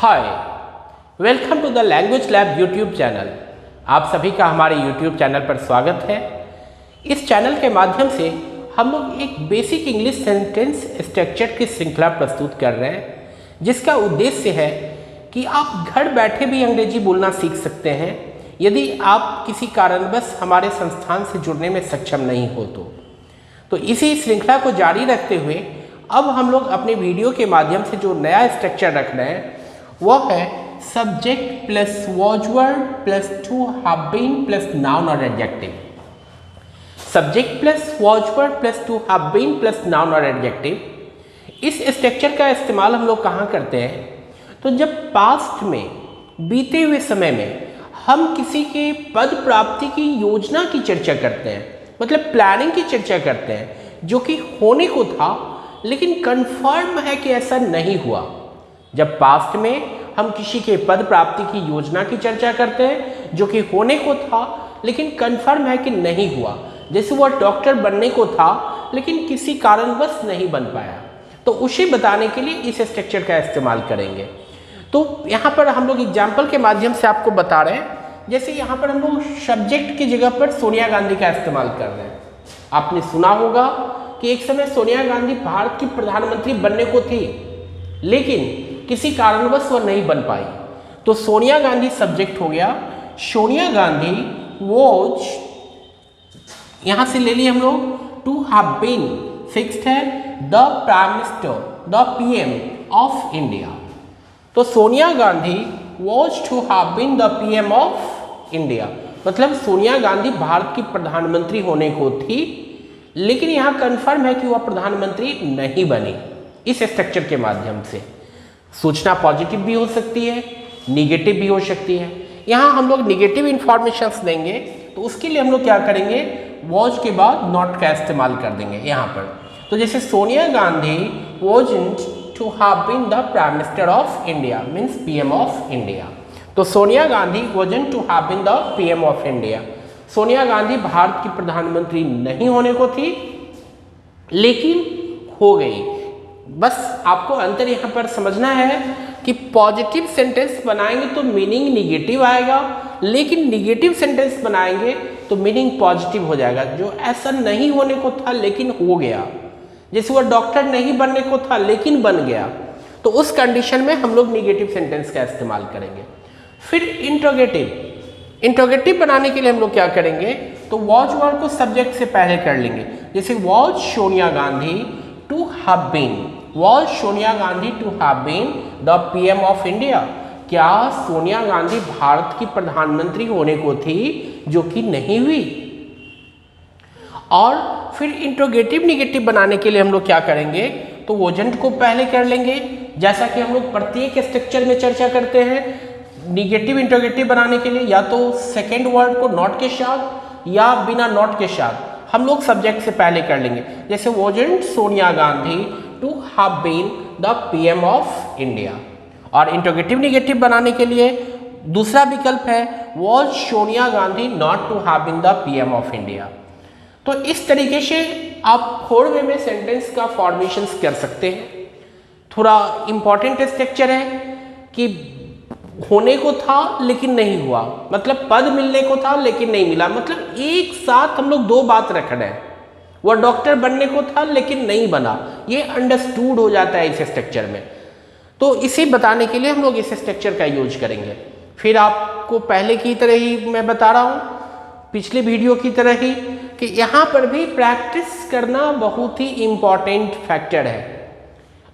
Hi, welcome to the language lab YouTube channel. आप सभी का हमारे यूट्यूब चैनल पर स्वागत है। इस चैनल के माध्यम से हम लोग एक बेसिक इंग्लिश सेंटेंस स्ट्रक्चर की श्रृंखला प्रस्तुत कर रहे हैं, जिसका उद्देश्य है कि आप घर बैठे भी अंग्रेजी बोलना सीख सकते हैं यदि आप किसी कारणवश हमारे संस्थान से जुड़ने में सक्षम नहीं हो तो इसी श्रृंखला को जारी रखते हुए अब हम लोग अपने वीडियो के माध्यम से जो नया स्ट्रक्चर रख रहे हैं वह है subject plus was word plus to have been plus noun और adjective. Subject plus was word plus to have been plus noun और एडजेक्टिव। इस स्ट्रक्चर का इस्तेमाल हम लोग कहाँ करते हैं? तो जब पास्ट में बीते हुए समय में हम किसी के पद प्राप्ति की योजना की चर्चा करते हैं, मतलब प्लानिंग की चर्चा करते हैं, जो कि होने को था लेकिन कंफर्म है कि ऐसा नहीं हुआ। जब पास्ट में हम किसी के पद प्राप्ति की योजना की चर्चा करते हैं जो कि होने को था लेकिन कंफर्म है कि नहीं हुआ, जैसे वह डॉक्टर बनने को था लेकिन किसी कारणवश नहीं बन पाया, तो उसे बताने के लिए इस स्ट्रक्चर का इस्तेमाल करेंगे। तो यहाँ पर हम लोग एग्जाम्पल के माध्यम से आपको बता रहे हैं। जैसे यहाँ पर हम लोग सब्जेक्ट की जगह पर सोनिया गांधी का इस्तेमाल कर रहे हैं। आपने सुना होगा कि एक समय सोनिया गांधी भारत की प्रधानमंत्री बनने को थी लेकिन किसी कारणवश वह नहीं बन पाई, तो सोनिया गांधी सब्जेक्ट हो गया। सोनिया गांधी वॉज, यहां से ले लिए हम लोग टू हैव बीन, फिक्स्ड है the prime minister, the PM of India. तो Sonia Gandhi was to have been the PM of India, मतलब सोनिया गांधी भारत की प्रधानमंत्री होने को थी लेकिन यहाँ कंफर्म है कि वह प्रधानमंत्री नहीं बनी। इस स्ट्रक्चर के माध्यम से सूचना पॉजिटिव भी हो सकती है, निगेटिव भी हो सकती है। यहाँ हम लोग निगेटिव इंफॉर्मेशंस देंगे तो उसके लिए हम लोग क्या करेंगे, वॉज के बाद नॉट का इस्तेमाल कर देंगे यहाँ पर। तो जैसे Sonia Gandhi wasn't to have been the prime minister of India, means PM of India. तो Sonia Gandhi wasn't to have been the PM of India. Sonia Gandhi Bharat की प्रधानमंत्री नहीं होने को थी लेकिन हो गई। बस आपको अंतर यहाँ पर समझना है कि पॉजिटिव सेंटेंस बनाएंगे तो मीनिंग निगेटिव आएगा, लेकिन निगेटिव सेंटेंस बनाएंगे तो मीनिंग पॉजिटिव हो जाएगा। जो ऐसा नहीं होने को था लेकिन हो गया, जैसे वह डॉक्टर नहीं बनने को था लेकिन बन गया, तो उस कंडीशन में हम लोग निगेटिव सेंटेंस का इस्तेमाल करेंगे। फिर इंट्रोगेटिव बनाने के लिए हम लोग क्या करेंगे, तो वॉज वर्ड को सब्जेक्ट से पहले कर लेंगे। जैसे was Sonia Gandhi to have been, was Sonia Gandhi to have been the PM of India. क्या सोनिया गांधी भारत की प्रधानमंत्री होने को थी, जो कि नहीं हुई। और फिर इंट्रोगेटिव निगेटिव बनाने के लिए हम लोग क्या करेंगे, तो वोजेंट को पहले कर लेंगे, जैसा कि हम लोग प्रत्येक स्ट्रक्चर में चर्चा करते हैं। निगेटिव इंट्रोगेटिव बनाने के लिए या तो सेकेंड वर्ड को नॉट के साथ या बिना नॉट के साथ हम लोग सब्जेक्ट से पहले कर लेंगे। जैसे wasn't Sonia Gandhi to have been the PM of India. और इंट्रोगेटिव निगेटिव बनाने के लिए दूसरा विकल्प है was Sonia Gandhi not to have been the PM of India. तो इस तरीके से आप 4 वे में सेंटेंस का फॉर्मेशन कर सकते हैं। थोड़ा इंपॉर्टेंट स्ट्रक्चर है कि होने को था लेकिन नहीं हुआ, मतलब पद मिलने को था लेकिन नहीं मिला, मतलब एक साथ हम लोग 2 बात रख रहे हैं। वह डॉक्टर बनने को था लेकिन नहीं बना, ये अंडरस्टूड हो जाता है इस स्ट्रक्चर में। तो इसे बताने के लिए हम लोग इस स्ट्रक्चर का यूज करेंगे। फिर आपको पहले की तरह ही मैं बता रहा हूँ, पिछले वीडियो की तरह ही, कि यहाँ पर भी प्रैक्टिस करना बहुत ही इम्पॉर्टेंट फैक्टर है।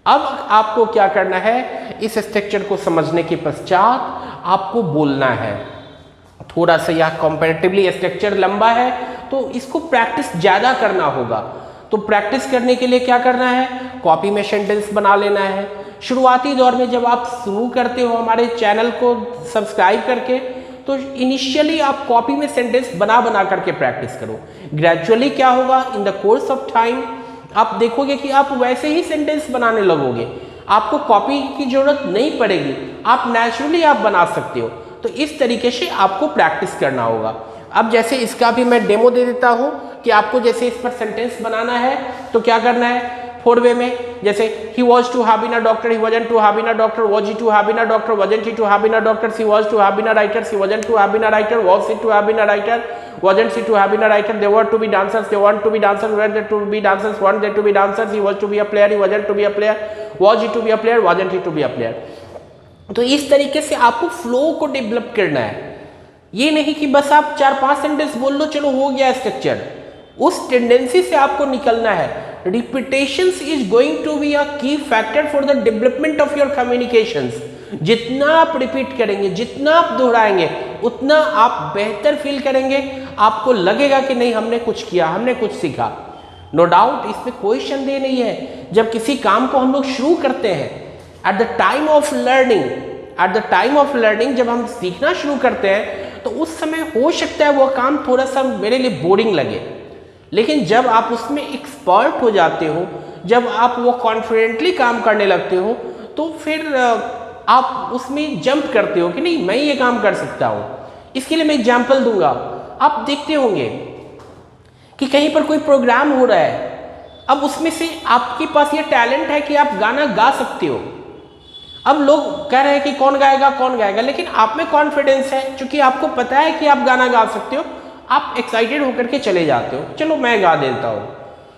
अब आपको क्या करना है, इस स्ट्रक्चर को समझने के पश्चात आपको बोलना है। थोड़ा सा यह कंपैरेटिवली स्ट्रक्चर लंबा है तो इसको प्रैक्टिस ज़्यादा करना होगा। तो प्रैक्टिस करने के लिए क्या करना है, कॉपी में सेंटेंस बना लेना है। शुरुआती दौर में जब आप शुरू करते हो हमारे चैनल को सब्सक्राइब करके, तो इनिशियली आप कॉपी में सेंटेंस बना बना करके प्रैक्टिस करो। ग्रेजुअली क्या होगा, in the course of time आप देखोगे कि आप वैसे ही सेंटेंस बनाने लगोगे, आपको कॉपी की जरूरत नहीं पड़ेगी, आप नेचुरली आप बना सकते हो। तो इस तरीके से आपको प्रैक्टिस करना होगा। अब जैसे इसका भी मैं डेमो दे देता हूँ कि आपको जैसे इस पर सेंटेंस बनाना है तो क्या करना है, फोर वे में, जैसे he was to have been a doctor, he wasn't to have been a doctor, was he to have been a doctor, wasn't he to have been a doctor, she was to have been a writer, she wasn't to have been a writer, was she to have been a writer, wasn't she to have been a writer, they were to be dancers, they want to be dancers, were they to be dancers, want they to be dancers, he was to be a player, he wasn't to be a player, was he to be a player, wasn't he to be a player। तो इस तरीके से आपको flow को develop करना है, ये नहीं कि बस आप 4-5 सेंटेंस बोल लो चलो हो गया स्ट्रक्चर, उस टेंडेंसी से आपको निकलना है। Repetitions is going to be a key factor for the development of your communications. जितना आप रिपीट करेंगे, जितना आप दोहराएंगे, उतना आप बेहतर फील करेंगे, आपको लगेगा कि नहीं हमने कुछ किया, हमने कुछ सीखा। नो डाउट, इसमें कोई संदेह नहीं है। जब किसी काम को हम लोग शुरू करते हैं, at the time of learning जब हम सीखना शुरू करते हैं, तो उस समय हो सकता है वो काम थोड़ा सा मेरे लिए बोरिंग लगे, लेकिन जब आप उसमें एक्सपर्ट हो जाते हो, जब आप वो कॉन्फिडेंटली काम करने लगते हो, तो फिर आप उसमें जंप करते हो कि नहीं मैं ये काम कर सकता हूँ। इसके लिए मैं एग्जांपल दूंगा। आप देखते होंगे कि कहीं पर कोई प्रोग्राम हो रहा है, अब उसमें से आपके पास ये टैलेंट है कि आप गाना गा सकते हो। अब लोग कह रहे हैं कि कौन गाएगा, लेकिन आप में कॉन्फिडेंस है, क्योंकि आपको पता है कि आप गाना गा सकते हो, आप एक्साइटेड होकर के चले जाते हो, चलो मैं गा देता हूँ।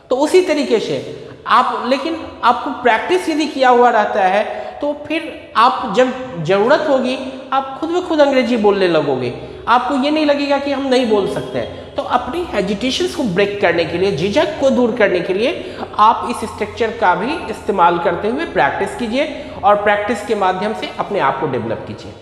तो उसी तरीके से आप, लेकिन आपको प्रैक्टिस यदि किया हुआ रहता है, तो फिर आप जब जरूरत होगी आप खुद ब खुद अंग्रेजी बोलने लगोगे, आपको ये नहीं लगेगा कि हम नहीं बोल सकते हैं। तो अपनी हेजिटेशंस को ब्रेक करने के लिए, झिझक को दूर करने के लिए आप इस स्ट्रक्चर का भी इस्तेमाल करते हुए प्रैक्टिस कीजिए, और प्रैक्टिस के माध्यम से अपने आप को डेवलप कीजिए।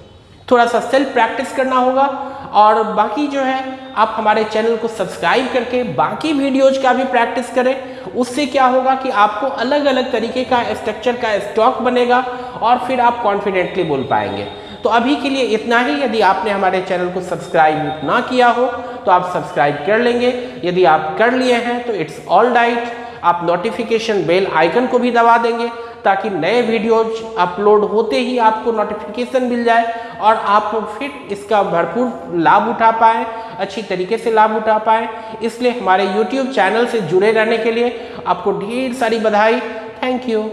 थोड़ा सा सेल्फ प्रैक्टिस करना होगा, और बाकी जो है आप हमारे चैनल को सब्सक्राइब करके बाकी वीडियोज का भी प्रैक्टिस करें। उससे क्या होगा कि आपको अलग अलग तरीके का स्ट्रक्चर का स्टॉक बनेगा, और फिर आप कॉन्फिडेंटली बोल पाएंगे। तो अभी के लिए इतना ही। यदि आपने हमारे चैनल को सब्सक्राइब ना किया हो तो आप सब्सक्राइब कर लेंगे, यदि आप कर लिए हैं तो इट्स ऑल राइट। आप नोटिफिकेशन बेल आइकन को भी दबा देंगे, ताकि नए वीडियोज अपलोड होते ही आपको नोटिफिकेशन मिल जाए, और आप फिर इसका भरपूर लाभ उठा पाएँ, अच्छी तरीके से लाभ उठा पाएँ। इसलिए हमारे YouTube चैनल से जुड़े रहने के लिए आपको ढेर सारी बधाई। Thank you.